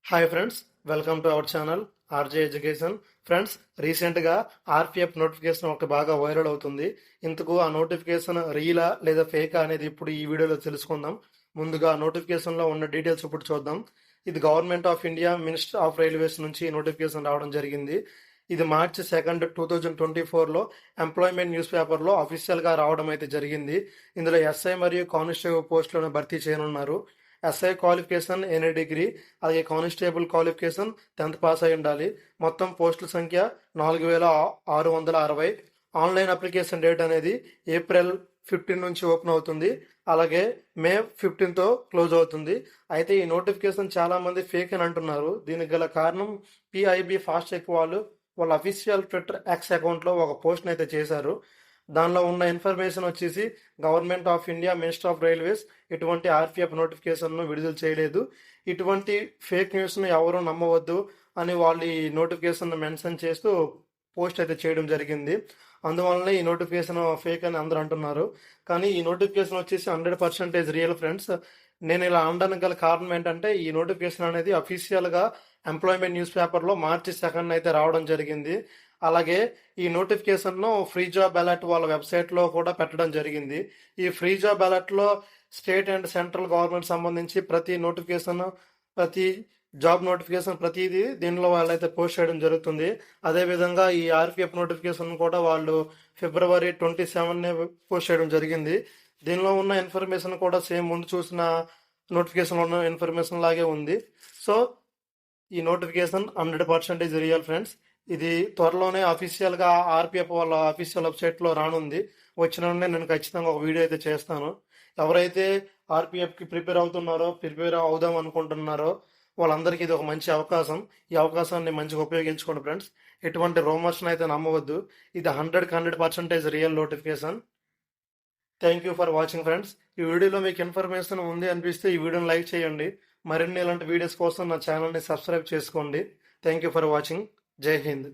Hi friends, welcome to our channel RJ education. Friends, రీసెంట్గా RPF notification ఒకటి బాగా viral అవుతుంది. ఇంతకు ఆ నోటిఫికేషన్ రీలా లేదా ఫేకా అనేది ఇప్పుడు ఈ వీడియోలో తెలుసుకుందాం. ముందుగా నోటిఫికేషన్లో ఉన్న డీటెయిల్స్ ఇప్పుడు చూద్దాం. ఇది government of India minister of railways నుంచి నోటిఫికేషన్ రావడం జరిగింది. ఇది మార్చి 2, 2024లో ఎంప్లాయ్మెంట్ న్యూస్ పేపర్లో అఫీషియల్గా రావడం అయితే జరిగింది. ఇందులో ఎస్ఐ మరియు కానిస్టేబుల్ పోస్టులను భర్తీ చేయనున్నారు. ఎస్ఐ క్వాలిఫికేషన్ ఎనీ డిగ్రీ, అలాగే కానిస్టేబుల్ క్వాలిఫికేషన్ 10th పాస్ అయి ఉండాలి. మొత్తం పోస్టుల సంఖ్య 4660. ఆన్లైన్ అప్లికేషన్ డేట్ అనేది ఏప్రిల్ 15 నుంచి ఓపెన్ అవుతుంది. అలాగే మే 15తో క్లోజ్ అవుతుంది. అయితే ఈ నోటిఫికేషన్ చాలా మంది ఫేక్ అని అంటున్నారు. దీనికి గల కారణం పిఐబి ఫాస్ట్ చెక్ వాళ్ళ అఫీషియల్ ట్విట్టర్ ఎక్స్ అకౌంట్లో ఒక పోస్ట్ అయితే చేశారు. దానిలో ఉన్న ఇన్ఫర్మేషన్ వచ్చేసి government of India minister of railways ఎటువంటి ఆర్పిఎఫ్ నోటిఫికేషన్ను విడుదల చేయలేదు. ఇటువంటి ఫేక్ న్యూస్ను ఎవరూ నమ్మవద్దు అని వాళ్ళు ఈ నోటిఫికేషన్ మెన్షన్ చేస్తూ పోస్ట్ అయితే చేయడం జరిగింది. అందువల్లనే ఈ నోటిఫికేషన్ ఫేక్ అని అందరూ అంటున్నారు. కానీ ఈ నోటిఫికేషన్ వచ్చేసి 100% రియల్ ఫ్రెండ్స్. నేను ఇలా అనడానికి గల కారణం ఏంటంటే ఈ నోటిఫికేషన్ అనేది అఫీషియల్గా ఎంప్లాయ్మెంట్ న్యూస్ పేపర్లో మార్చి 2 అయితే రావడం జరిగింది. అలాగే ఈ నోటిఫికేషన్ను ఫ్రీ జాబ్ అలర్ట్ వాళ్ళ వెబ్సైట్లో కూడా పెట్టడం జరిగింది. ఈ ఫ్రీ జాబ్ అలర్ట్లో స్టేట్ అండ్ సెంట్రల్ గవర్నమెంట్ సంబంధించి ప్రతి నోటిఫికేషన్, ప్రతి జాబ్ నోటిఫికేషన్ ప్రతిదీ దీనిలో వాళ్ళైతే పోస్ట్ చేయడం జరుగుతుంది. అదేవిధంగా ఈ ఆర్పిఎఫ్ నోటిఫికేషన్ కూడా వాళ్ళు ఫిబ్రవరి 27 పోస్ట్ చేయడం జరిగింది. దీనిలో ఉన్న ఇన్ఫర్మేషన్ కూడా సేమ్ ముందు చూసిన నోటిఫికేషన్లో ఉన్న ఇన్ఫర్మేషన్ లాగే ఉంది. సో ఈ నోటిఫికేషన్ 100% రియల్ ఫ్రెండ్స్. ఇది త్వరలోనే అఫీషియల్గా ఆర్పిఎఫ్ వాళ్ళ అఫీషియల్ వెబ్సైట్లో రానుంది. వచ్చిన నేను ఖచ్చితంగా ఒక వీడియో అయితే చేస్తాను. ఎవరైతే ఆర్పిఎఫ్కి ప్రిపేర్ అవుదాం అనుకుంటున్నారో వాళ్ళందరికీ ఇది ఒక మంచి అవకాశం. ఈ అవకాశాన్ని మంచిగా ఉపయోగించుకోండి ఫ్రెండ్స్. ఎటువంటి రూమర్స్ని అయితే నమ్మవద్దు. ఇది 100% real notification. Thank you for watching friends. ఈ వీడియోలో మీకు ఇన్ఫర్మేషన్ ఉంది అనిపిస్తే ఈ వీడియోని లైక్ చేయండి. మరిన్ని ఇలాంటి వీడియోస్ కోసం నా ఛానల్ని సబ్స్క్రైబ్ చేసుకోండి. Thank you for watching. జై హింద్.